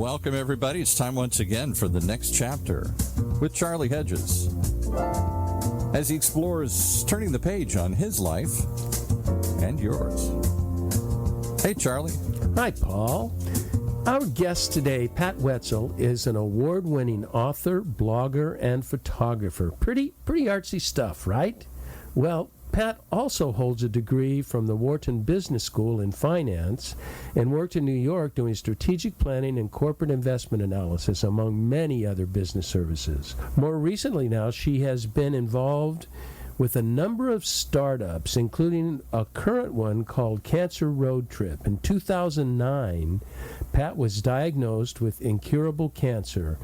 Welcome, everybody. It's time once again for the next chapter with Charlie Hedges as he explores turning the page on his life and yours. Hey, Charlie. Hi, Paul. Our guest today, Pat Wetzel, is an award-winning author, blogger, and photographer. Pretty artsy stuff, right? Well, Pat also holds a degree from the Wharton Business School in finance and worked in New York doing strategic planning and corporate investment analysis, among many other business services. More recently now, she has been involved with a number of startups, including a current one called CancerRoadTrip. In 2009, Pat was diagnosed with incurable cancer.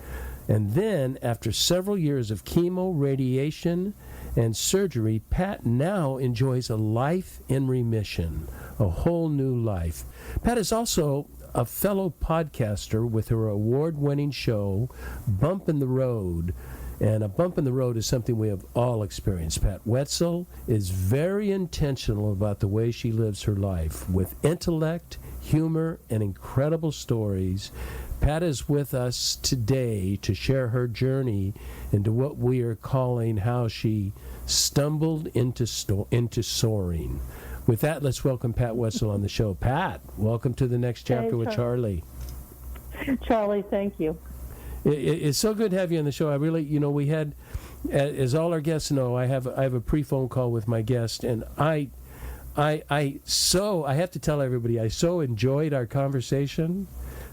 And then, after several years of chemo, radiation, and surgery, Pat now enjoys a life in remission, a whole new life. Pat is also a fellow podcaster with her award-winning show, Bump in the Road. And a bump in the road is something we have all experienced. Pat Wetzel is very intentional about the way she lives her life, with intellect, humor, and incredible stories. Pat is with us today to share her journey into what we are calling how she stumbled into soaring. With that, let's welcome Pat Wetzel on the show. Pat, welcome to the next chapter with Charlie. Charlie, thank you. It's so good to have you on the show. I really, we had, as all our guests know, I have a pre-phone call with my guest, and I have to tell everybody, I so enjoyed our conversation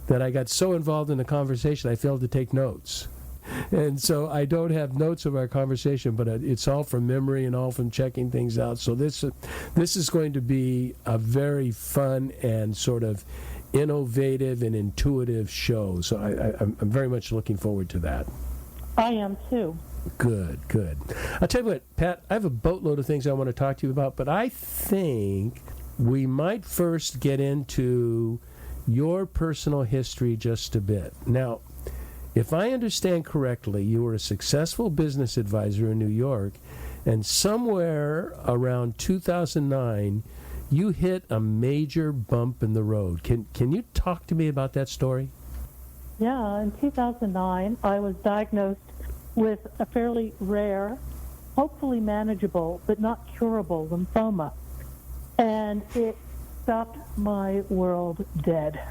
that I got so involved in the conversation I failed to take notes. And so I don't have notes of our conversation, but it's all from memory and all from checking things out. So this is going to be a very fun and sort of innovative and intuitive show. So I'm very much looking forward to that. I am too. Good. I'll tell you what, Pat, I have a boatload of things I want to talk to you about, but I think we might first get into your personal history just a bit. Now, if I understand correctly, you were a successful business advisor in New York, and somewhere around 2009, you hit a major bump in the road. Can you talk to me about that story? Yeah, in 2009, I was diagnosed with a fairly rare, hopefully manageable, but not curable lymphoma. And it stopped my world dead.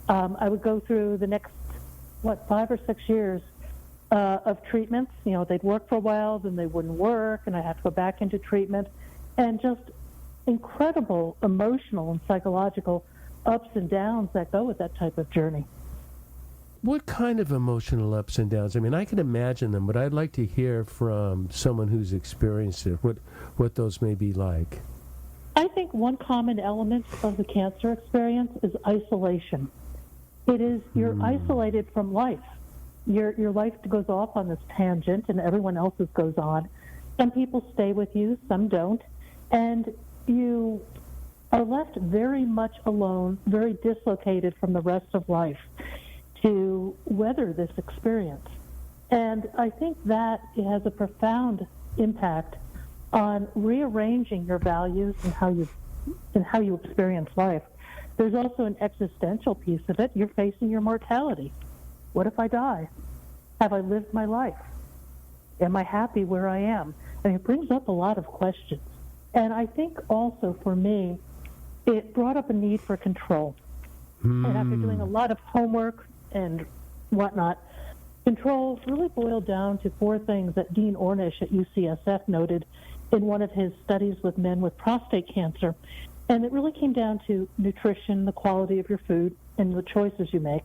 I would go through the next, 5 or 6 years of treatments. They'd work for a while, then they wouldn't work, and I had to go back into treatment. And just incredible emotional and psychological ups and downs that go with that type of journey. What kind of emotional ups and downs? I mean, I can imagine them, but I'd like to hear from someone who's experienced it, what those may be like. I think one common element of the cancer experience is isolation. It is, you're isolated from life. Your life goes off on this tangent and everyone else's goes on. Some people stay with you, some don't. And you are left very much alone, very dislocated from the rest of life to weather this experience. And I think that it has a profound impact on rearranging your values and how you experience life. There's also an existential piece of it. You're facing your mortality. What if I die? Have I lived my life? Am I happy where I am? And it brings up a lot of questions. And I think also for me, it brought up a need for control. And after doing a lot of homework and whatnot, control really boiled down to 4 things that Dean Ornish at UCSF noted in one of his studies with men with prostate cancer. And it really came down to nutrition, the quality of your food, and the choices you make,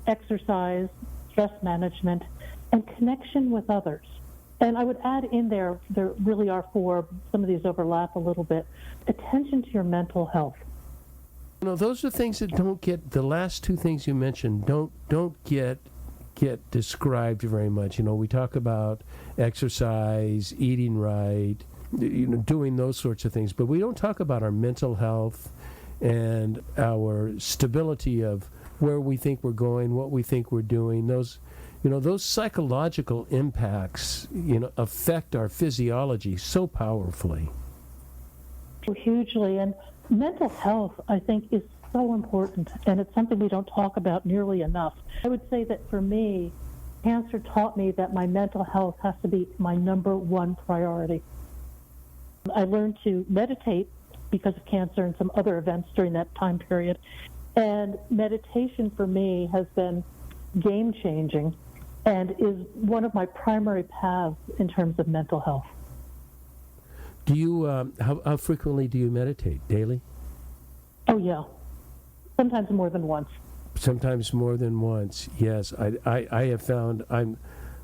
exercise, stress management, and connection with others. And I would add in there really are 4, some of these overlap a little bit, attention to your mental health. Those are things that don't get, the last 2 things you mentioned don't get described very much. We talk about exercise, eating right, doing those sorts of things, but we don't talk about our mental health and our stability of where we think we're going, what we think we're doing. Those psychological impacts, affect our physiology so powerfully. Hugely. And mental health, I think, is so important, and it's something we don't talk about nearly enough. I would say that for me, cancer taught me that my mental health has to be my number one priority. I learned to meditate because of cancer and some other events during that time period. And meditation for me has been game-changing and is one of my primary paths in terms of mental health. Do you, how frequently do you meditate? Daily? Oh, yeah. Sometimes more than once. Sometimes more than once, yes. I have found, I'm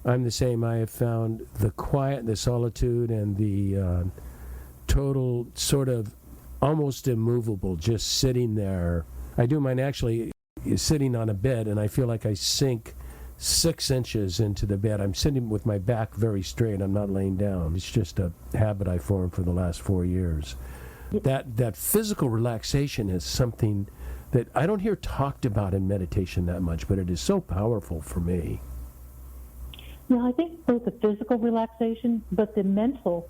the same. I have found the quiet, the solitude, and the total sort of almost immovable, just sitting there. I do mine actually sitting on a bed, and I feel like I sink 6 inches into the bed. I'm sitting with my back very straight. I'm not laying down. It's just a habit I formed for the last 4 years. That physical relaxation is something that I don't hear talked about in meditation that much, but it is so powerful for me. Yeah, I think both the physical relaxation, but the mental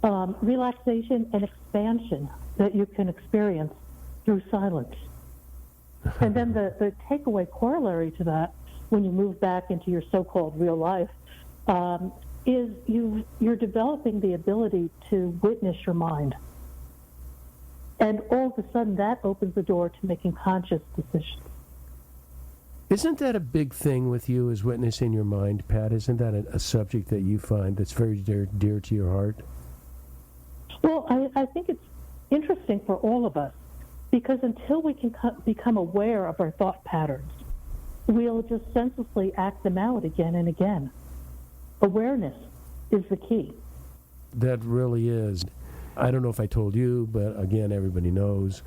relaxation and expansion that you can experience through silence. And then the takeaway corollary to that, when you move back into your so-called real life, is you're developing the ability to witness your mind. And all of a sudden, that opens the door to making conscious decisions. Isn't that a big thing with you, is witnessing your mind, Pat? Isn't that a subject that you find that's very dear to your heart? Well, I think it's interesting for all of us, because until we can become aware of our thought patterns, we'll just senselessly act them out again and again. Awareness is the key. That really is. I don't know if I told you, but again, everybody knows,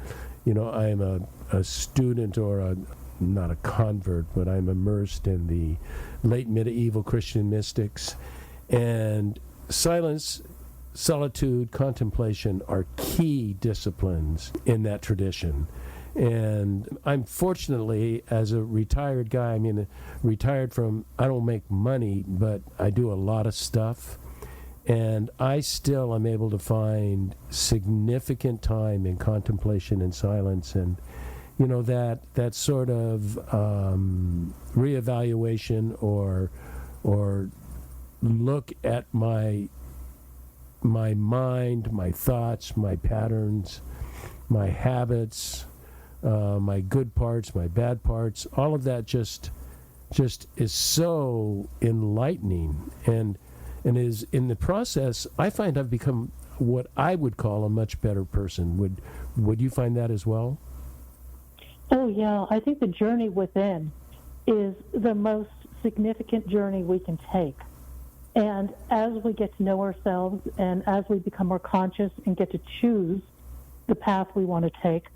I am a student or not a convert, but I'm immersed in the late medieval Christian mystics. And silence, solitude, contemplation are key disciplines in that tradition. And I'm fortunately, as a retired guy, retired from, I don't make money, but I do a lot of stuff. And I still am able to find significant time in contemplation and silence, and that sort of reevaluation or look at my mind, my thoughts, my patterns, my habits, my good parts, my bad parts. All of that just is so enlightening, and is in the process, I find I've become what I would call a much better person. Would you find that as well? Oh, yeah. I think the journey within is the most significant journey we can take. And as we get to know ourselves and as we become more conscious and get to choose the path we want to take,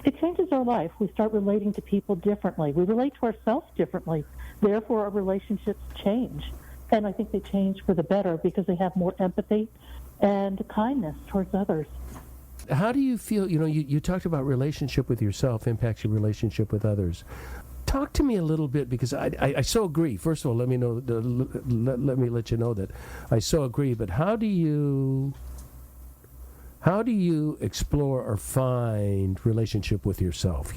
it changes our life. We start relating to people differently. We relate to ourselves differently. Therefore, our relationships change. And I think they change for the better because they have more empathy and kindness towards others. How do you feel, you talked about relationship with yourself impacts your relationship with others. Talk to me a little bit, because I so agree. First of all, let me let you know that I so agree. But how do you explore or find relationship with yourself?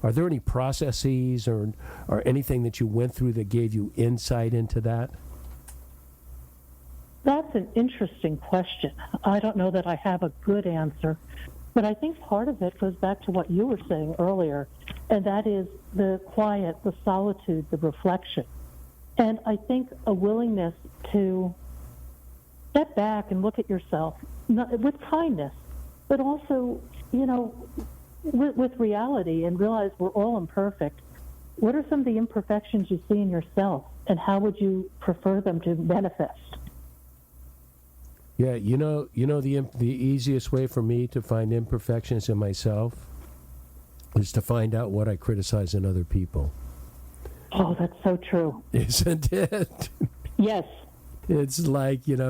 Are there any processes or anything that you went through that gave you insight into that? That's an interesting question. I don't know that I have a good answer, but I think part of it goes back to what you were saying earlier, and that is the quiet, the solitude, the reflection. And I think a willingness to step back and look at yourself with kindness, but also, with reality, and realize we're all imperfect. What are some of the imperfections you see in yourself, and how would you prefer them to manifest? Yeah, the easiest way for me to find imperfections in myself is to find out what I criticize in other people. Oh, that's so true. Isn't it? Yes. It's like, they're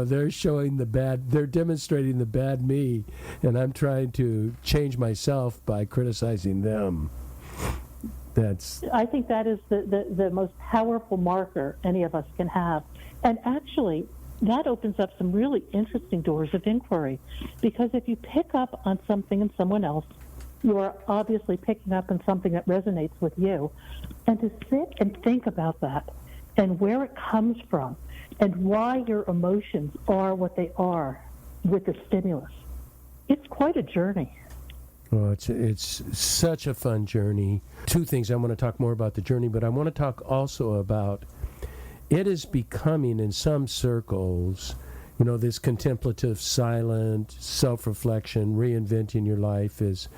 demonstrating the bad me, and I'm trying to change myself by criticizing them. I think that is the most powerful marker any of us can have. And actually, that opens up some really interesting doors of inquiry, because if you pick up on something in someone else You are obviously picking up on something that resonates with you. And to sit and think about that and where it comes from and why your emotions are what they are with the stimulus, it's quite a journey. Well, it's such a fun journey. Two things. I want to talk more about the journey, but I want to talk also about it is becoming in some circles, this contemplative, silent, self-reflection, reinventing your life is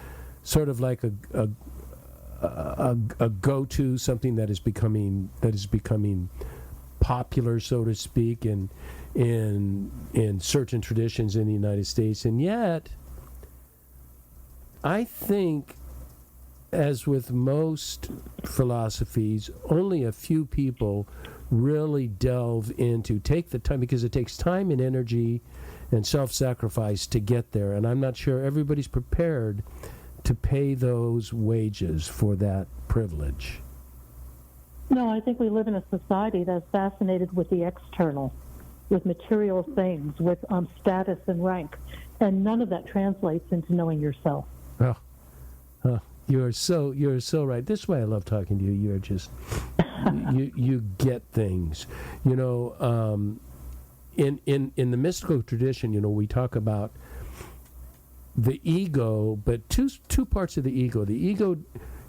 sort of like a go-to, something that is becoming popular, so to speak, in certain traditions in the United States. And yet, I think, as with most philosophies, only a few people really delve into, take the time, because it takes time and energy and self-sacrifice to get there. And I'm not sure everybody's prepared to pay those wages for that privilege. No, I think we live in a society that's fascinated with the external, with material things, with status and rank, and none of that translates into knowing yourself. You're so right. This is why I love talking to you. You're just you get things. In the mystical tradition, we talk about the ego, but two parts of the ego. The ego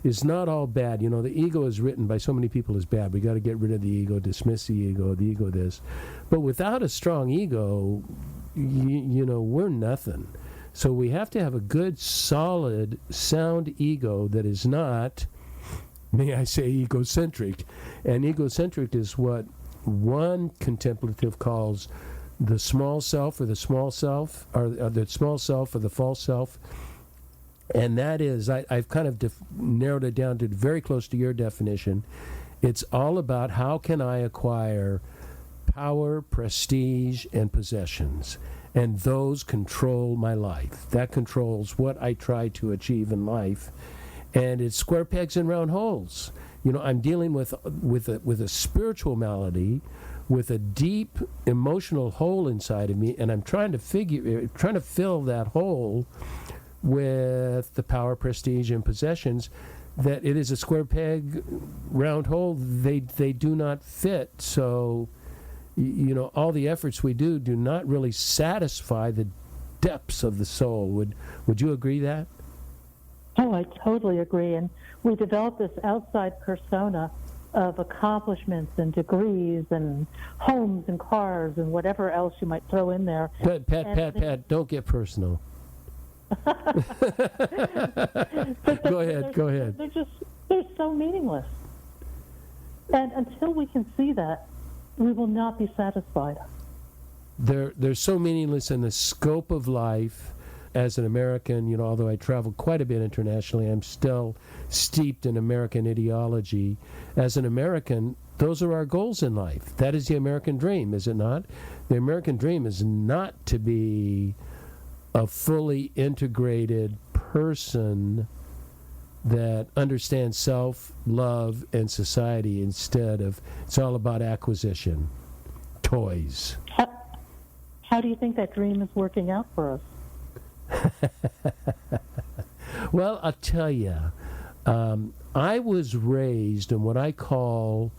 is not all bad. The ego is written by so many people as bad. We got to get rid of the ego, dismiss the ego this. But without a strong ego, we're nothing. So we have to have a good, solid, sound ego that is not, may I say, egocentric. And egocentric is what one contemplative calls the small self or the small self, or the small self or the false self. And that is, I've kind of narrowed it down to very close to your definition. It's all about how can I acquire power, prestige, and possessions. And those control my life. That controls what I try to achieve in life. And it's square pegs and round holes. I'm dealing with a spiritual malady, with a deep emotional hole inside of me, and I'm trying to fill that hole with the power, prestige, and possessions. That it is a square peg, round hole. They do not fit. So, all the efforts we do not really satisfy the depths of the soul. Would you agree that? Oh, I totally agree. And we develop this outside persona of accomplishments and degrees and homes and cars and whatever else you might throw in there. Pat, don't get personal. Go ahead. They're so meaningless. And until we can see that, we will not be satisfied. They're so meaningless in the scope of life. As an American, although I travel quite a bit internationally, I'm still steeped in American ideology. As an American, those are our goals in life. That is the American dream, is it not? The American dream is not to be a fully integrated person that understands self, love, and society. Instead of, it's all about acquisition, toys. How do you think that dream is working out for us? Well, I'll tell you, I was raised in what I call,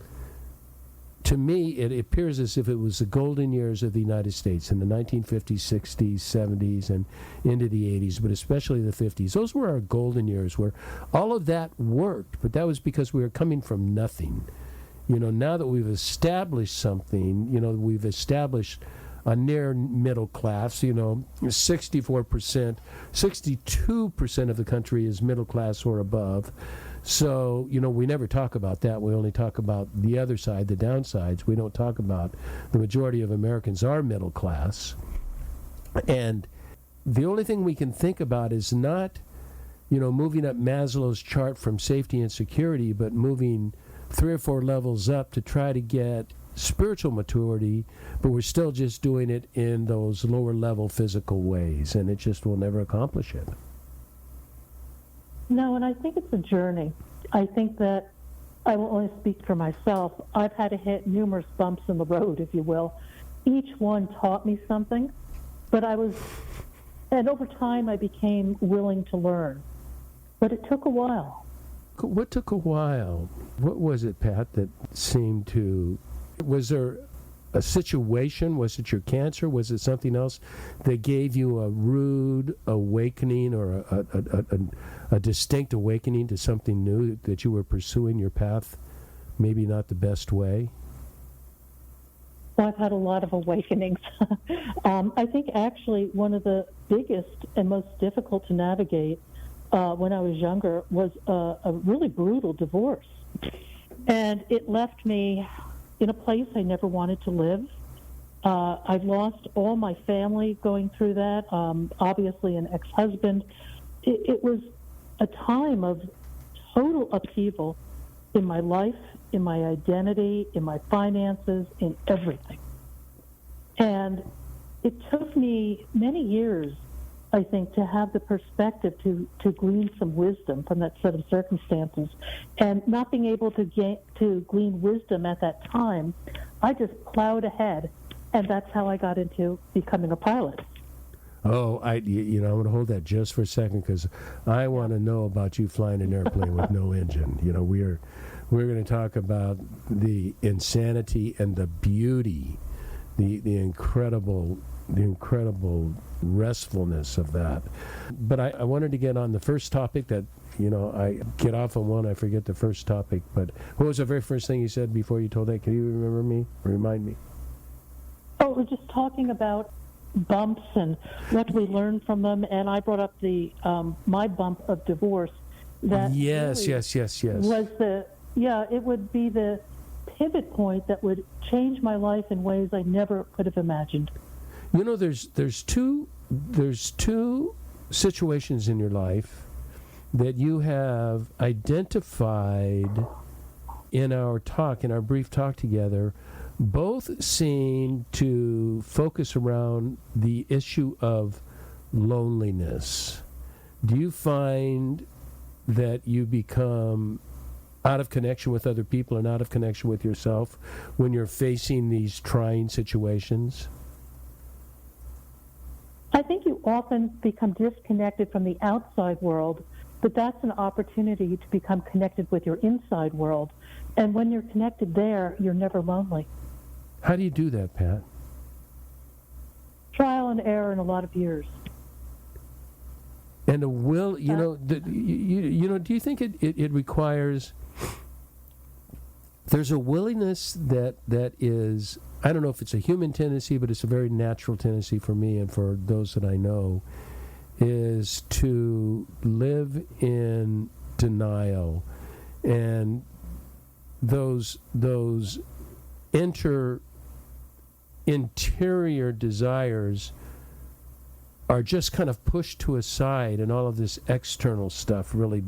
to me, it appears as if it was the golden years of the United States in the 1950s, 60s, 70s, and into the 80s, but especially the 50s. Those were our golden years where all of that worked, but that was because we were coming from nothing. Now that we've established something, we've established a near middle class, 64%, 62% of the country is middle class or above. So, we never talk about that. We only talk about the other side, the downsides. We don't talk about the majority of Americans are middle class. And the only thing we can think about is not, moving up Maslow's chart from safety and security, but moving 3 or 4 levels up to try to get spiritual maturity, but we're still just doing it in those lower level physical ways, and it just will never accomplish it. No, and I think it's a journey. I think that I will only speak for myself. I've had to hit numerous bumps in the road, if you will. Each one taught me something, and over time I became willing to learn. but it took a while. What took a while? What was it, Pat, that seemed to... Was there a situation? Was it your cancer? Was it something else that gave you a rude awakening or a distinct awakening to something new, that you were pursuing your path maybe not the best way? Well, I've had a lot of awakenings. I think actually one of the biggest and most difficult to navigate when I was younger was a really brutal divorce. And it left me in a place I never wanted to live. I've lost all my family going through that, obviously an ex-husband. It was a time of total upheaval in my life, in my identity, in my finances, in everything. And it took me many years, I think, to have the perspective to glean some wisdom from that set of circumstances. And not being able to glean wisdom at that time, I just plowed ahead, and that's how I got into becoming a pilot. Oh, I'm going to hold that just for a second, because I want to know about you flying an airplane with no engine. We're going to talk about the insanity and the beauty, the incredible restfulness of that. But I wanted to get on the first topic that, I get off on one, I forget the first topic. But what was the very first thing you said before you told that? Can you remind me? Oh, we're just talking about bumps and what we learn from them. And I brought up the my bump of divorce. That yes. Was it would be the pivot point that would change my life in ways I never could have imagined. There's two situations in your life that you have identified in our brief talk together, both seem to focus around the issue of loneliness. Do you find that you become out of connection with other people and out of connection with yourself when you're facing these trying situations? I think you often become disconnected from the outside world, but that's an opportunity to become connected with your inside world. And when you're connected there, you're never lonely. How do you do that, Pat? Trial and error in a lot of years. And a will, do you think it requires... There's a willingness that is, I don't know if it's a human tendency, but it's a very natural tendency for me and for those that I know, is to live in denial. And those interior desires are just kind of pushed to a side, and all of this external stuff really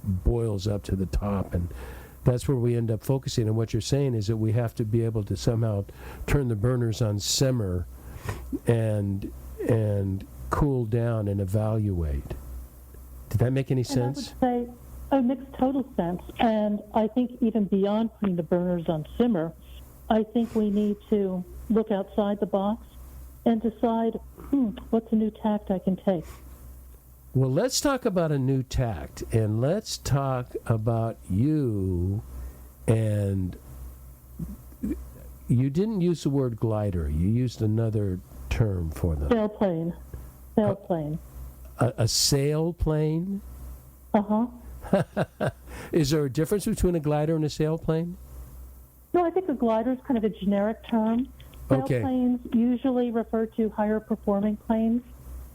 boils up to the top, and that's where we end up focusing. And what you're saying is that we have to be able to somehow turn the burners on simmer and cool down and evaluate. Did that make any sense? I would say it makes total sense. And I think even beyond putting the burners on simmer, I think we need to look outside the box and decide, what's a new tact I can take? Well, let's talk about a new tact, and let's talk about you. And you didn't use the word glider. You used another term for them. Sailplane. A sailplane? Uh-huh. Is there a difference between a glider and a sailplane? No, I think a glider is kind of a generic term. Okay. Sailplanes usually refer to higher performing planes,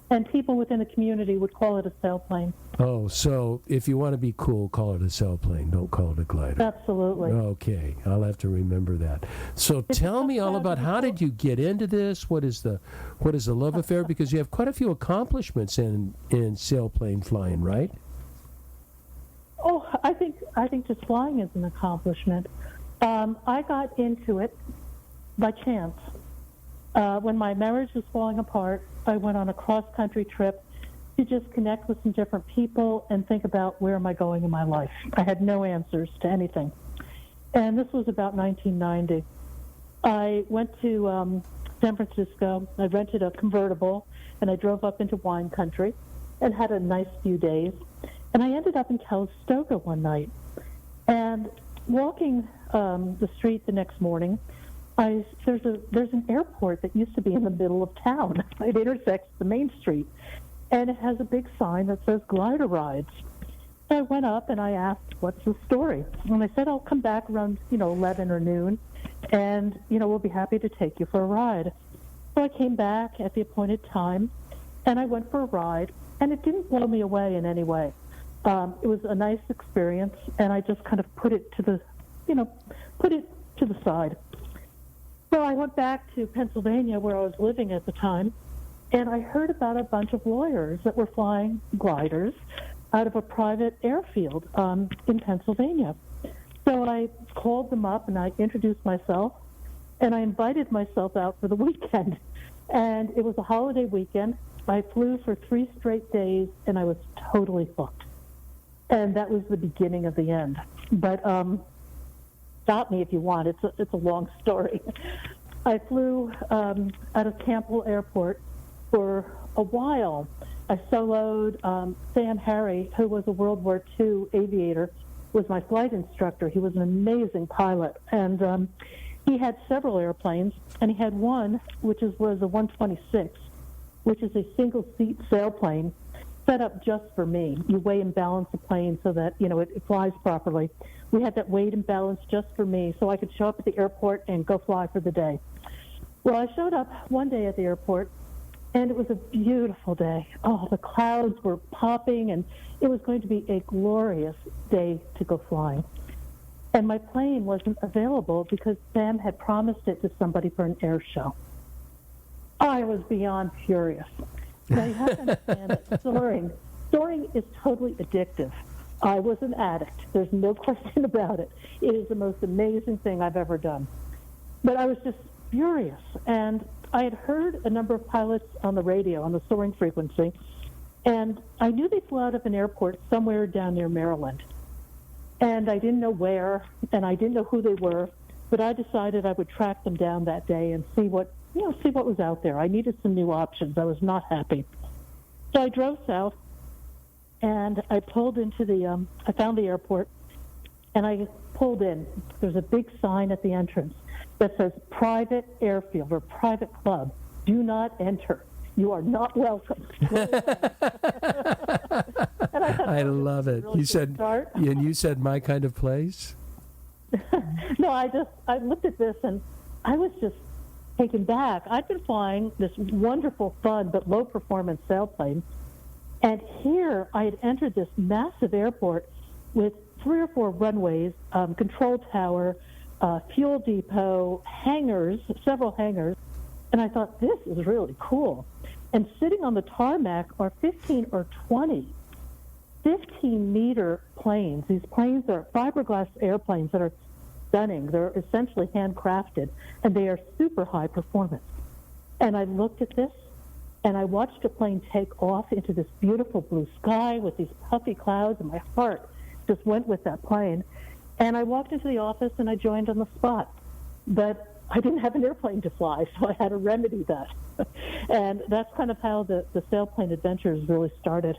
and people within the community would call it a sailplane. Oh, so if you want to be cool, call it a sailplane. Don't call it a glider. Absolutely. Okay, I'll have to remember that. So tell me all about, how did you get into this? What is the love affair? Because you have quite a few accomplishments in sailplane flying, right? Oh, I think just flying is an accomplishment. I got into it by chance. When my marriage was falling apart, I went on a cross-country trip to just connect with some different people and think about where am I going in my life. I had no answers to anything. And this was about 1990. I went to San Francisco. I rented a convertible, and I drove up into wine country and had a nice few days. And I ended up in Calistoga one night. And walking the street the next morning, there's an airport that used to be in the middle of town. It intersects the main street, and it has a big sign that says glider rides. So I went up and I asked, "What's the story?" And they said, "I'll come back around 11 or noon, and we'll be happy to take you for a ride." So I came back at the appointed time, and I went for a ride, and it didn't blow me away in any way. It was a nice experience, and I just kind of put it to the side. So I went back to Pennsylvania, where I was living at the time, and I heard about a bunch of lawyers that were flying gliders out of a private airfield in Pennsylvania. So I called them up, and I introduced myself, and I invited myself out for the weekend. And it was a holiday weekend. I flew for 3 straight days, and I was totally hooked. And that was the beginning of the end. But stop me if you want. It's a long story. I flew out of Campbell Airport for a while. I soloed Sam Harry, who was a World War II aviator, was my flight instructor. He was an amazing pilot. And he had several airplanes, and he had one, which was a 126, which is a single-seat sailplane set up just for me. You weigh and balance the plane so that, it flies properly. We had that weighed and balanced just for me, so I could show up at the airport and go fly for the day. Well, I showed up one day at the airport, and it was a beautiful day. Oh, the clouds were popping, and it was going to be a glorious day to go flying. And my plane wasn't available because Sam had promised it to somebody for an air show. I was beyond furious. Now, you have to understand that soaring is totally addictive. I was an addict. There's no question about it. It is the most amazing thing I've ever done. But I was just furious. And I had heard a number of pilots on the radio, on the soaring frequency, and I knew they flew out of an airport somewhere down near Maryland. And I didn't know where, and I didn't know who they were, but I decided I would track them down that day and see what was out there. I needed some new options. I was not happy. So I drove south, and I pulled into I found the airport, and I pulled in. There's a big sign at the entrance that says private airfield or private club. Do not enter. You are not welcome. I love it. Really You said my kind of place? No, I looked at this and I was just taken back. I've been flying this wonderful, fun, but low performance sailplane. And here I had entered this massive airport with 3 or 4 runways, control tower, fuel depot, hangars, several hangars. And I thought, this is really cool. And sitting on the tarmac are 15 or 20 15-meter planes. These planes are fiberglass airplanes that are stunning. They're essentially handcrafted, and they are super high performance. And I looked at this, and I watched a plane take off into this beautiful blue sky with these puffy clouds, and my heart just went with that plane. And I walked into the office, and I joined on the spot. But I didn't have an airplane to fly, so I had to remedy that. And that's kind of how the sailplane adventures really started.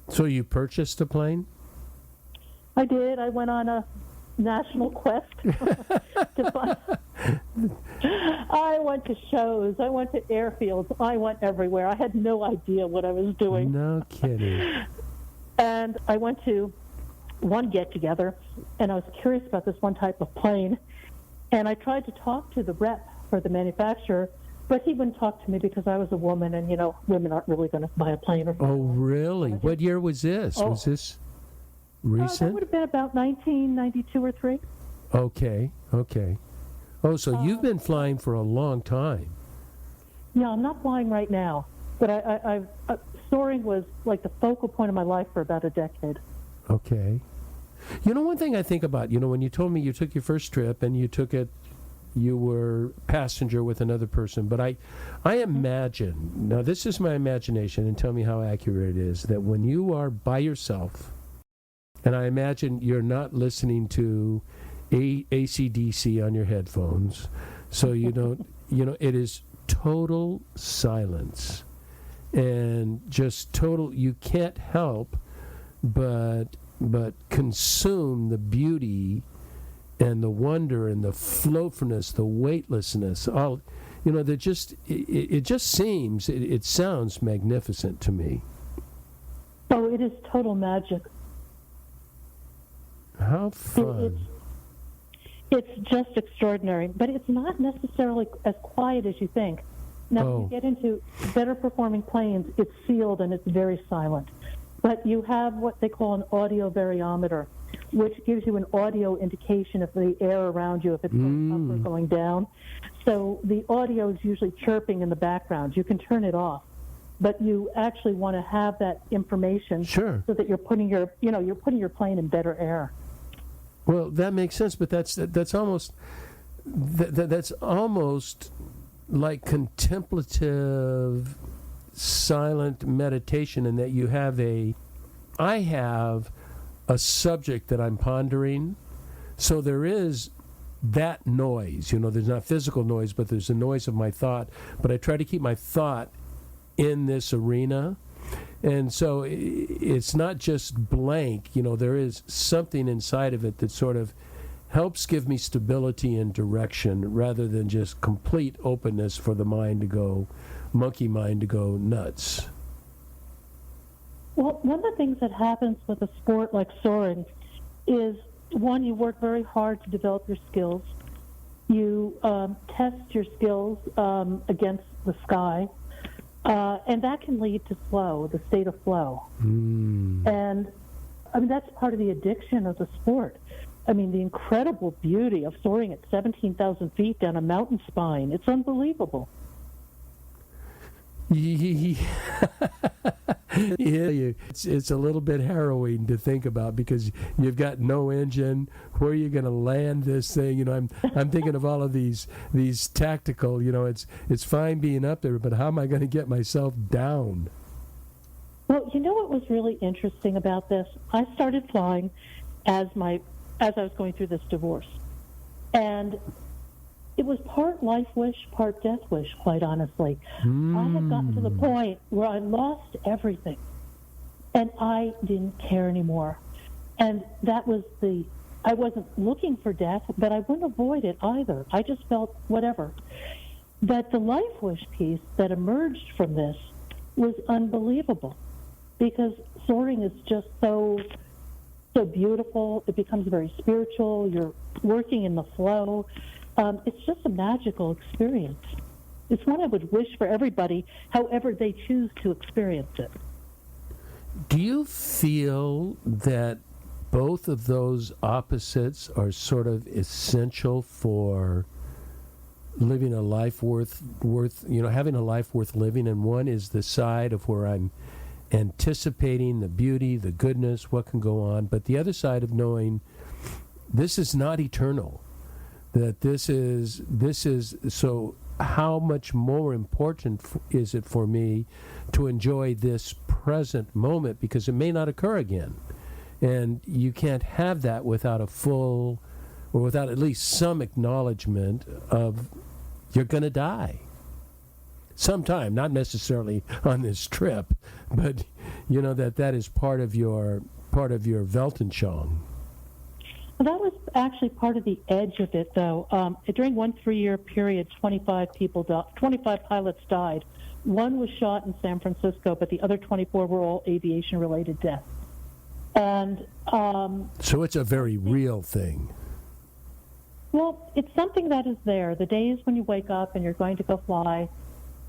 So you purchased a plane? I did. I went on a national quest to find. I went to shows. I went to airfields. I went everywhere. I had no idea what I was doing. No kidding. And I went to one get-together, and I was curious about this one type of plane. And I tried to talk to the rep for the manufacturer, but he wouldn't talk to me because I was a woman, and, women aren't really going to buy a plane. Oh, really? What year was this? Oh. Was this recent? That would have been about 1992 or 3. Okay. Oh, so you've been flying for a long time. Yeah, I'm not flying right now, but I soaring was like the focal point of my life for about a decade. Okay. One thing I think about, when you told me you took your first trip and you were passenger with another person, but I imagine, now this is my imagination, and tell me how accurate it is, that when you are by yourself, and I imagine you're not listening to AC/DC on your headphones, so you don't, it is total silence, and just total, you can't help but consume the beauty and the wonder and the floatfulness, the weightlessness. All, they're just. It just seems. It sounds magnificent to me. Oh, it is total magic. How fun! It's just extraordinary, but it's not necessarily as quiet as you think. Now, when you get into better performing planes, it's sealed and it's very silent. But you have what they call an audio variometer, which gives you an audio indication of the air around you, if it's going up or going down. So the audio is usually chirping in the background. You can turn it off, but you actually want to have that information so that you're putting your plane in better air. Well, that makes sense, but that's almost that's almost like contemplative silent meditation, in that I have a subject that I'm pondering, so there is that noise. There's not physical noise, but there's the noise of my thought. But I try to keep my thought in this arena. And so it's not just blank, there is something inside of it that sort of helps give me stability and direction, rather than just complete openness for the monkey mind to go nuts. Well, one of the things that happens with a sport like soaring is, one, you work very hard to develop your skills. You test your skills against the sky. And that can lead to flow, the state of flow. And, that's part of the addiction of the sport. The incredible beauty of soaring at 17,000 feet down a mountain spine. It's unbelievable. It's a little bit harrowing to think about, because you've got no engine. Where are you going to land this thing? I'm thinking of all of these tactical. It's fine being up there, but how am I going to get myself down? Well, what was really interesting about this? I started flying as I was going through this divorce, and it was part life wish, part death wish, quite honestly. I had gotten to the point where I lost everything, and I didn't care anymore. And that was I wasn't looking for death, but I wouldn't avoid it either. I just felt whatever. But the life wish piece that emerged from this was unbelievable, because soaring is just so beautiful. It becomes very spiritual. You're working in the flow. It's just a magical experience. It's one I would wish for everybody, however they choose to experience it. Do you feel that both of those opposites are sort of essential for living a life worth having a life worth living? And one is the side of where I'm anticipating the beauty, the goodness, what can go on, but the other side of knowing this is not eternal. That this is so how much more important is it for me to enjoy this present moment, because it may not occur again, and you can't have that without a full, or without at least some acknowledgement of you're going to die sometime, not necessarily on this trip, but that is part of your Weltanschauung. Well, that was actually part of the edge of it, though. During one 3-year period, 25 pilots died. One was shot in San Francisco, but the other 24 were all aviation-related deaths. And so it's a very real thing. Well, it's something that is there. The days when you wake up and you're going to go fly,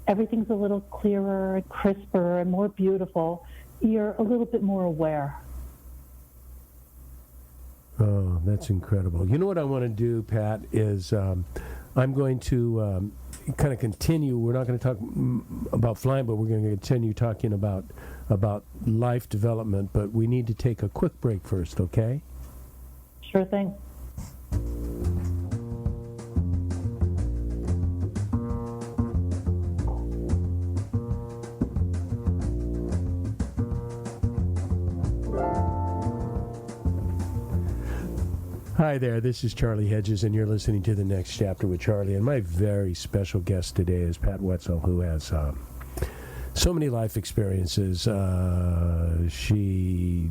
everything's a little clearer and crisper and more beautiful. You're a little bit more aware. Oh, that's incredible. You know what I want to do, Pat, is I'm going to kind of continue. We're not going to talk about flying, but we're going to continue talking about life development. But we need to take a quick break first, okay? Sure thing. Hi there, this is Charlie Hedges, and you're listening to The Next Chapter with Charlie. And my very special guest today is Pat Wetzel, who has so many life experiences. She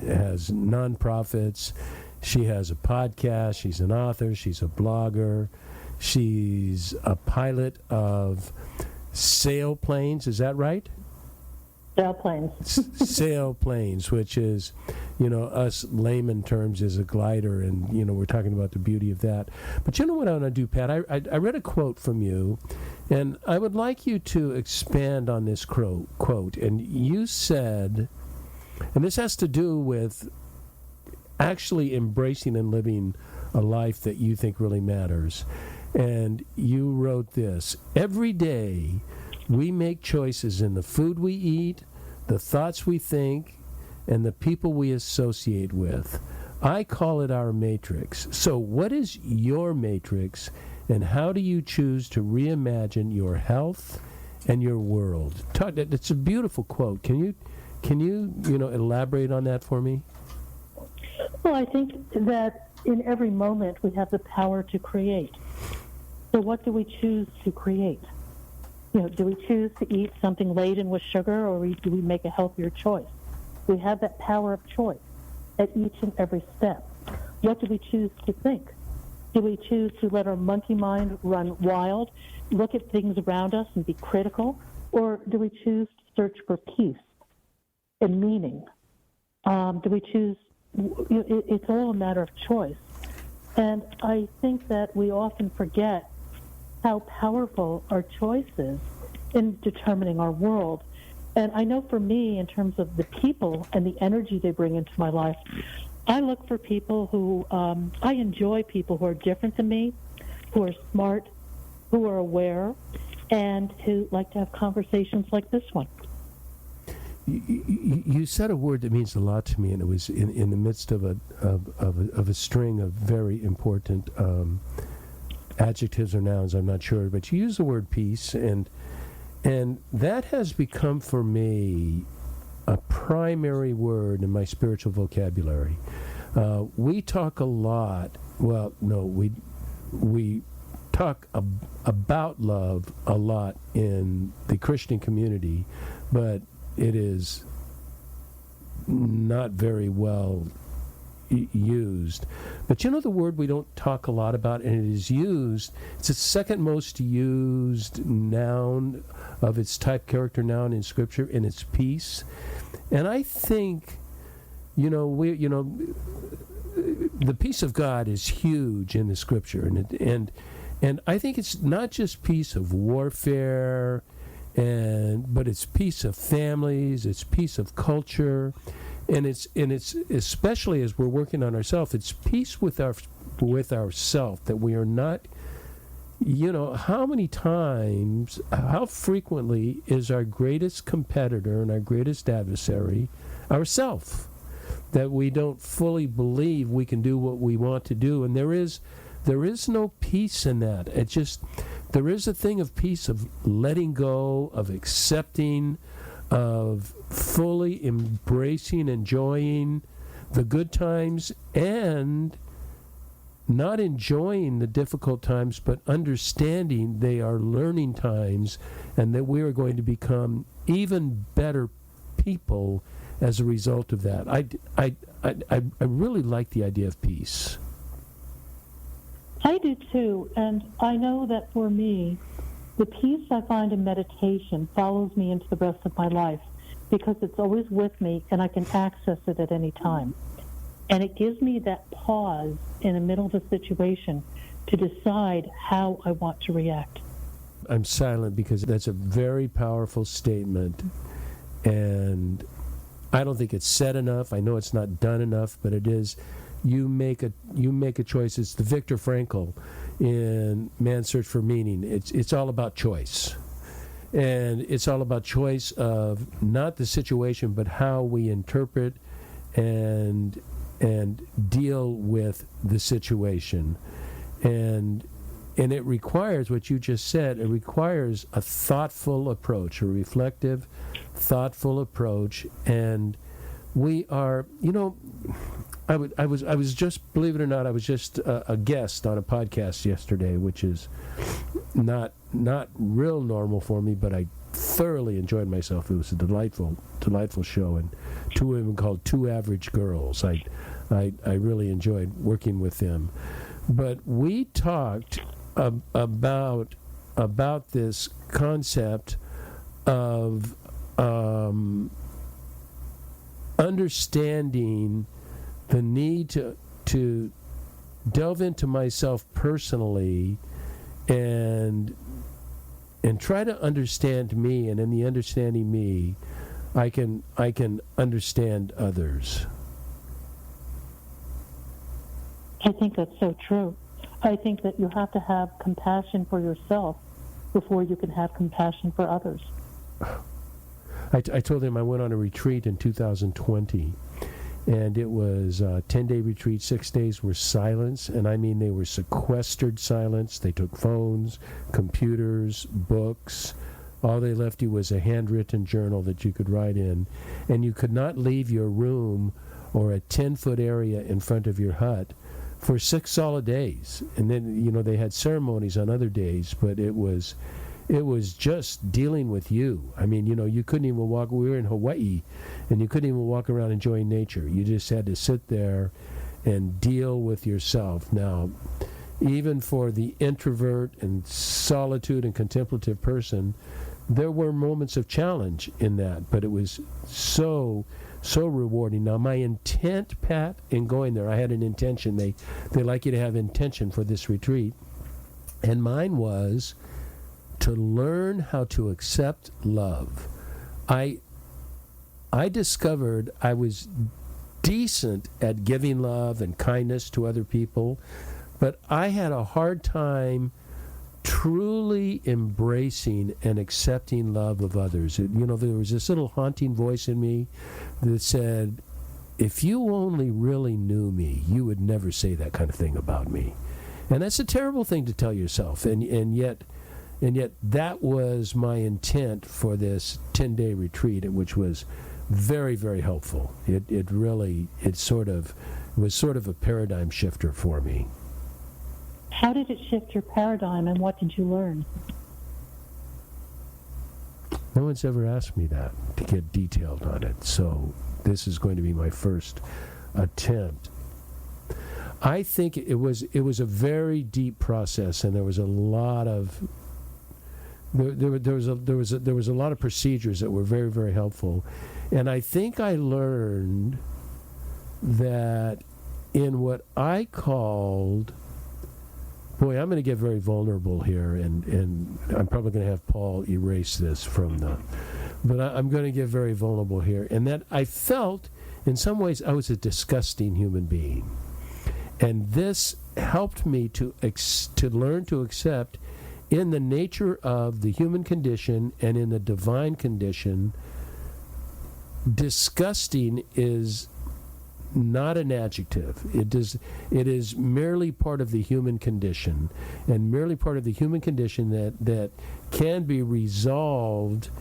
has nonprofits. She has a podcast. She's an author. She's a blogger. She's a pilot of sailplanes. Is that right? Sailplanes. Sailplanes, which is, us layman terms is a glider, and, we're talking about the beauty of that. But you know what I want to do, Pat? I read a quote from you, and I would like you to expand on this quote. And you said, and this has to do with actually embracing and living a life that you think really matters. And you wrote this: every day we make choices in the food we eat, the thoughts we think, and the people we associate with. I call it our matrix. So what is your matrix, and how do you choose to reimagine your health and your world? It's a beautiful quote. Can you elaborate on that for me? Well, I think that in every moment we have the power to create. So what do we choose to create? Do we choose to eat something laden with sugar, or do we make a healthier choice? We have that power of choice at each and every step. What do we choose to think? Do we choose to let our monkey mind run wild, look at things around us and be critical? Or do we choose to search for peace and meaning? Do we choose? It's all a matter of choice. And I think that we often forget how powerful our choice is in determining our world. And I know for me, in terms of the people and the energy they bring into my life, I look for people who, I enjoy people who are different than me, who are smart, who are aware, and who like to have conversations like this one. You said a word that means a lot to me, and it was in the midst of a string of very important adjectives or nouns, I'm not sure, but you use the word peace, and that has become for me a primary word in my spiritual vocabulary. We talk a lot, we talk about love a lot in the Christian community, but it is not very well used. But the word we don't talk a lot about, and it is used, it's the second most used noun of its type character noun in Scripture, and it's peace. And I think, the peace of God is huge in the Scripture, and I think it's not just peace of warfare, but it's peace of families, it's peace of culture, and it's especially as we're working on ourselves, it's peace with ourself, that we are not, how frequently is our greatest competitor and our greatest adversary ourself, that we don't fully believe we can do what we want to do, and there is no peace in that. There is a thing of peace, of letting go, of accepting, of fully embracing, enjoying the good times, and not enjoying the difficult times, but understanding they are learning times, and that we are going to become even better people as a result of that. I really like the idea of peace. I do too, and I know that for me, the peace I find in meditation follows me into the rest of my life, because it's always with me and I can access it at any time. And it gives me that pause in the middle of a situation to decide how I want to react. I'm silent because that's a very powerful statement, and I don't think it's said enough. I know it's not done enough, but it is. You make a choice. It's the Viktor Frankl in Man's Search for Meaning. It's all about choice, and it's all about choice of not the situation, but how we interpret and deal with the situation, and it requires what you just said. It requires a thoughtful approach, a reflective, thoughtful approach, and we are, I was just, believe it or not, I was just a guest on a podcast yesterday, which is not real normal for me, but I thoroughly enjoyed myself. It was a delightful show, and two women called Two Average Girls. I really enjoyed working with them. But we talked about this concept of understanding the need to delve into myself personally and try to understand me, and in the understanding me, I can understand others. I think that's so true. I think that you have to have compassion for yourself before you can have compassion for others. I told him I went on a retreat in 2020, and it was a 10-day retreat. 6 days were silence, and I mean they were sequestered silence. They took phones, computers, books. All they left you was a handwritten journal that you could write in, and you could not leave your room or a 10-foot area in front of your hut for 6 solid days. And then, they had ceremonies on other days, but it was just dealing with you. I mean, you couldn't even walk. We were in Hawaii, and you couldn't even walk around enjoying nature. You just had to sit there and deal with yourself. Now, even for the introvert and solitude and contemplative person, there were moments of challenge in that, but it was so rewarding. Now, my intent, Pat, in going there, I had an intention. They like you to have intention for this retreat, and mine was to learn how to accept love. I discovered I was decent at giving love and kindness to other people, but I had a hard time truly embracing and accepting love of others. There was this little haunting voice in me that said, if you only really knew me, you would never say that kind of thing about me. And that's a terrible thing to tell yourself, and yet that was my intent for this 10-day retreat, which was very, very helpful. It was sort of a paradigm shifter for me. How did it shift your paradigm, and what did you learn? No one's ever asked me that, to get detailed on it, so this is going to be my first attempt. I think it was a very deep process, and there was a lot of there was a lot of procedures that were very, very helpful, and I think I learned that in what I called, boy, I'm going to get very vulnerable here, and I'm probably going to have Paul erase this but I'm going to get very vulnerable here, and that I felt in some ways I was a disgusting human being, and this helped me to learn to accept, in the nature of the human condition and in the divine condition, disgusting is not an adjective. It is merely part of the human condition, and merely part of the human condition that can be resolved,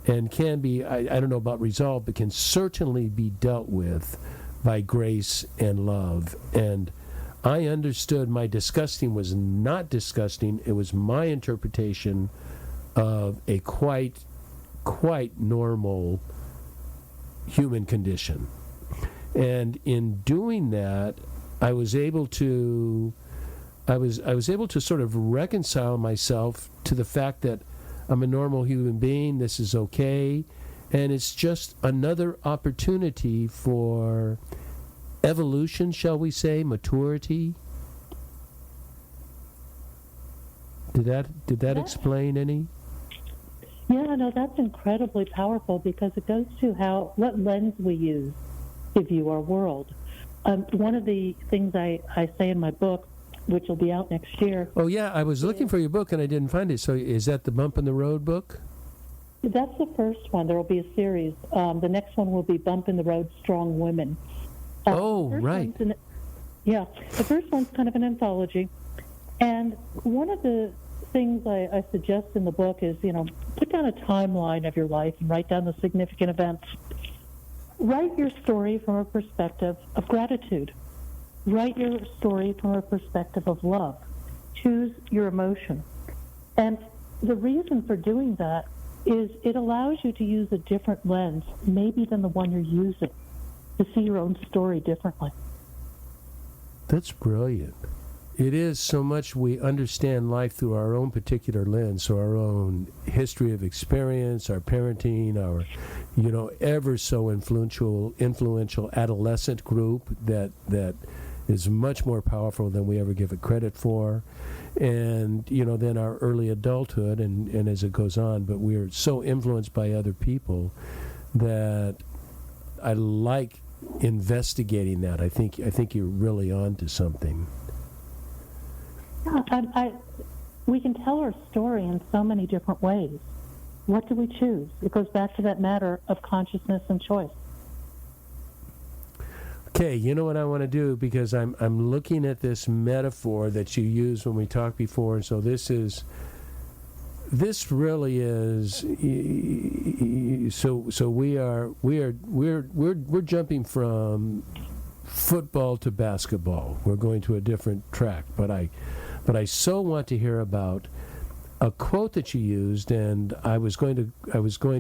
and can be, I don't know about resolved, but can certainly be dealt with by grace and love. And I understood my disgusting was not disgusting. It was my interpretation of a quite normal human condition. And in doing that, I was able to sort of reconcile myself to the fact that I'm a normal human being. This is okay, and it's just another opportunity for evolution, shall we say, maturity. Did that explain any? Yeah, no, that's incredibly powerful, because it goes to what lens we use to view our world. One of the things I say in my book, which will be out next year. Oh yeah, I was looking for your book and I didn't find it. So is that the Bump in the Road book? That's the first one. There will be a series. The next one will be Bump in the Road, Strong Women. Right. The first one's kind of an anthology. And one of the things I suggest in the book is, put down a timeline of your life and write down the significant events. Write your story from a perspective of gratitude. Write your story from a perspective of love. Choose your emotion. And the reason for doing that is it allows you to use a different lens, maybe than the one you're using, to see your own story differently. That's brilliant. It is so much we understand life through our own particular lens, so our own history of experience, our parenting, our, ever so influential adolescent group that is much more powerful than we ever give it credit for. And, then our early adulthood and as it goes on, but we're so influenced by other people that I like investigating that. I think you're really onto something. Yeah, we can tell our story in so many different ways. What do we choose? It goes back to that matter of consciousness and choice. Okay, you know what I want to do, because I'm looking at this metaphor that you used when we talked before, and so this really is so we're jumping from football to basketball. We're going to a different track, but I so want to hear about a quote that you used, and I was going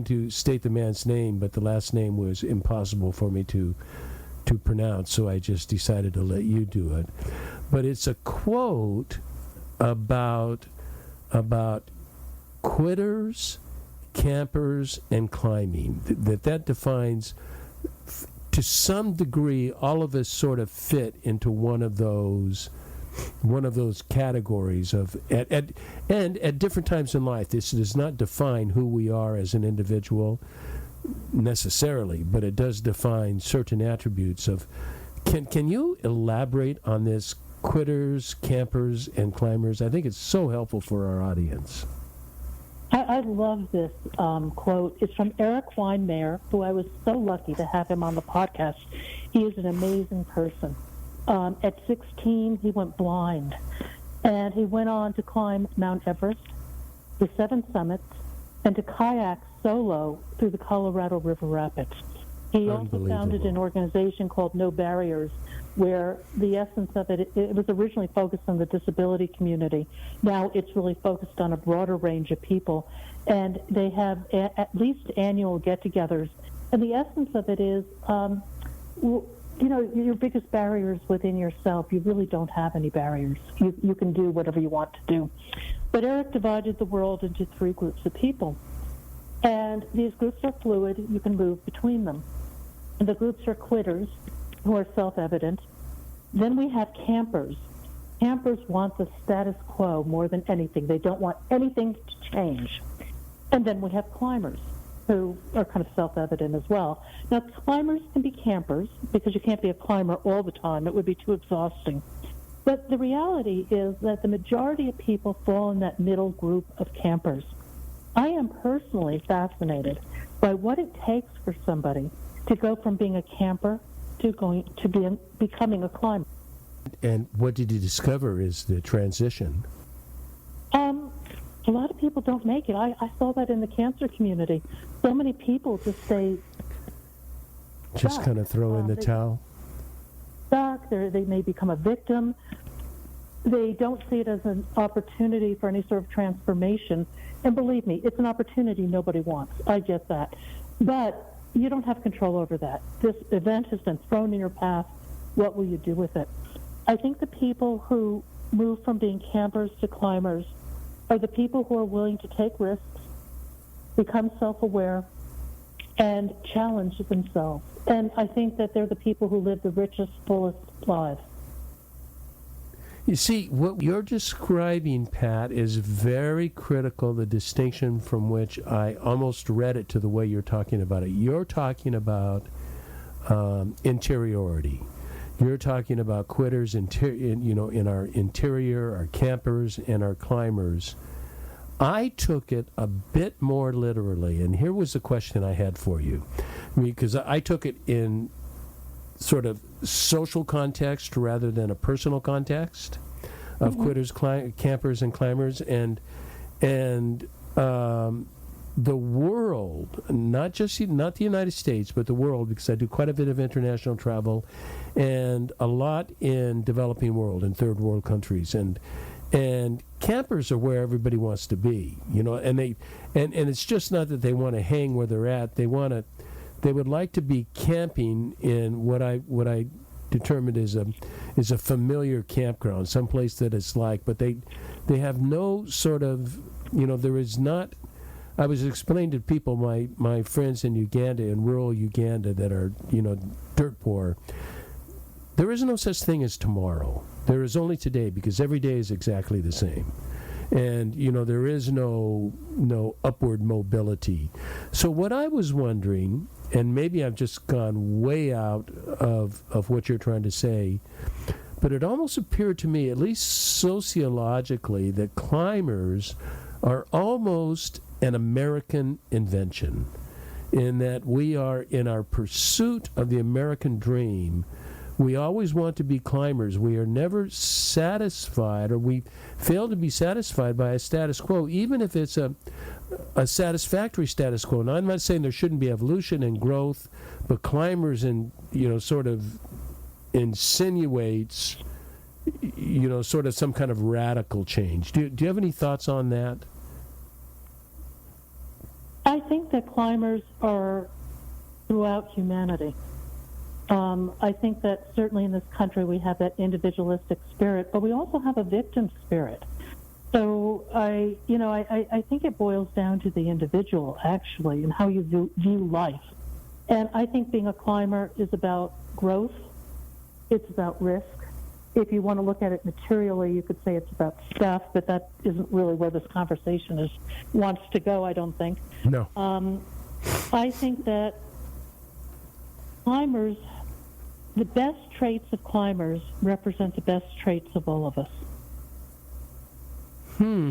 to state the man's name, but the last name was impossible for me to pronounce, so I just decided to let you do it. But it's a quote about quitters, campers, and climbing. That defines, to some degree, all of us sort of fit into one of those categories of at different times in life. This does not define who we are as an individual necessarily, but it does define certain attributes of. Can you elaborate on this quitters, campers, and climbers? I think it's so helpful for our audience. I love this quote. It's from Eric Weinmeier, who I was so lucky to have him on the podcast. He is an amazing person. At 16, he went blind, and he went on to climb Mount Everest, the 7 summits, and to kayak solo through the Colorado River Rapids. He also founded an organization called No Barriers, where the essence of it was originally focused on the disability community. Now it's really focused on a broader range of people, and they have at least annual get-togethers. And the essence of it is, your biggest barriers within yourself. You really don't have any barriers. You can do whatever you want to do. But Eric divided the world into 3 groups of people. And these groups are fluid. You can move between them. And the groups are quitters, who are self-evident. Then we have campers. Campers want the status quo more than anything. They don't want anything to change. And then we have climbers, who are kind of self-evident as well. Now, climbers can be campers, because you can't be a climber all the time. It would be too exhausting. But the reality is that the majority of people fall in that middle group of campers. I am personally fascinated by what it takes for somebody to go from being a camper to becoming a climber. And what did you discover is the transition? A lot of people don't make it. I saw that in the cancer community. So many people just stay just stuck. Kind of throw in the towel? Stuck. They may become a victim. They don't see it as an opportunity for any sort of transformation. And believe me, it's an opportunity nobody wants. I get that. But you don't have control over that. This event has been thrown in your path. What will you do with it? I think the people who move from being campers to climbers are the people who are willing to take risks, become self-aware, and challenge themselves. And I think that they're the people who live the richest, fullest lives. You see, what you're describing, Pat, is very critical, the distinction from which I almost read it to the way you're talking about it. You're talking about interiority. You're talking about quitters in our interior, our campers, and our climbers. I took it a bit more literally, and here was the question I had for you. Because I took it in sort of social context rather than a personal context of quitters, campers, and climbers, and the world, not the United States, but the world, because I do quite a bit of international travel, and a lot in developing world, in third world countries, and And campers are where everybody wants to be, and it's just not that they want to hang where they're at. They would like to be camping in what I determined is a familiar campground, someplace that it's like, but they have no sort of, there is not. I was explaining to people, my friends in Uganda, in rural Uganda, that are dirt poor. There is no such thing as tomorrow. There is only today, because every day is exactly the same. And, there is no upward mobility. So what I was wondering, and maybe I've just gone way out of what you're trying to say, but it almost appeared to me, at least sociologically, that climbers are almost an American invention, in that we are, in our pursuit of the American dream, we always want to be climbers. We are never satisfied, or we fail to be satisfied by a status quo, even if it's a satisfactory status quo. Now, I'm not saying there shouldn't be evolution and growth, but climbers sort of insinuates, sort of some kind of radical change. Do you have any thoughts on that? I think that climbers are throughout humanity. I think that certainly in this country we have that individualistic spirit, but we also have a victim spirit. So I think it boils down to the individual, actually, and how you view life. And I think being a climber is about growth. It's about risk. If you want to look at it materially, you could say it's about stuff, but that isn't really where this conversation wants to go, I don't think. No. I think that climbers, the best traits of climbers represent the best traits of all of us.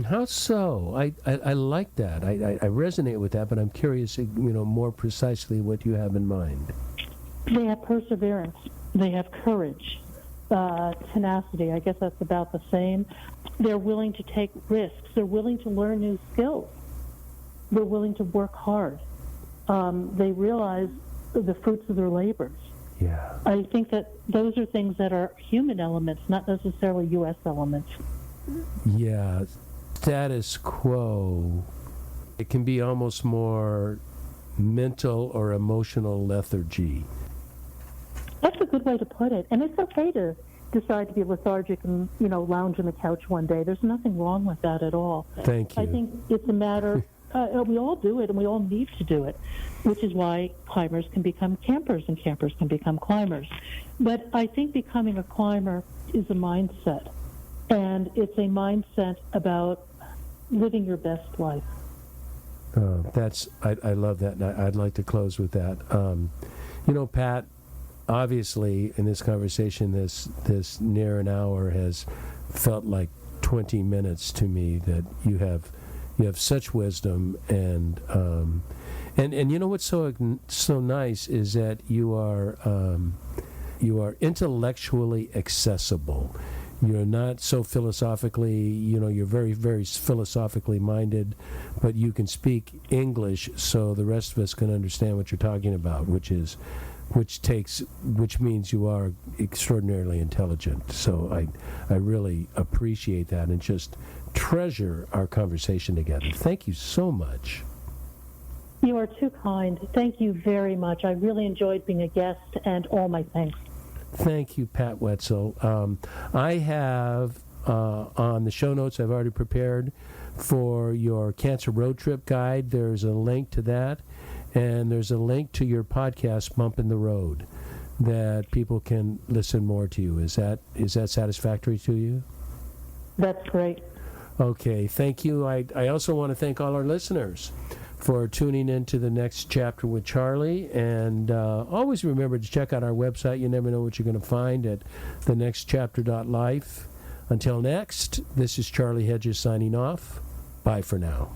How so? I like that. I resonate with that, but I'm curious, more precisely what you have in mind. They have perseverance. They have courage, tenacity. I guess that's about the same. They're willing to take risks. They're willing to learn new skills. They're willing to work hard. They realize the fruits of their labors. Yeah. I think that those are things that are human elements, not necessarily U.S. elements. Yeah. Status quo, it can be almost more mental or emotional lethargy. That's a good way to put it. And it's okay to decide to be lethargic and, lounge on the couch one day. There's nothing wrong with that at all. Thank you. I think it's a matter, we all do it, and we all need to do it, which is why climbers can become campers and campers can become climbers. But I think becoming a climber is a mindset. And it's a mindset about living your best life. I love that, and I'd like to close with that. Pat, obviously in this conversation, this near an hour has felt like 20 minutes to me. That you have such wisdom, and what's so nice is that you are intellectually accessible. You're not so philosophically, you're very, very philosophically minded, but you can speak English so the rest of us can understand what you're talking about, which means you are extraordinarily intelligent. So I really appreciate that and just treasure our conversation together. Thank you so much. You are too kind. Thank you very much. I really enjoyed being a guest, and all my thanks. Thank you, Pat Wetzel. I have on the show notes I've already prepared for your Cancer Road Trip guide. There's a link to that, and there's a link to your podcast, Bump in the Road, that people can listen more to you. Is that satisfactory to you? That's great. Okay, thank you. I also want to thank all our listeners for tuning in to the next chapter with Charlie. And always remember to check out our website. You never know what you're going to find at thenextchapter.life. Until next, this is Charlie Hedges signing off. Bye for now.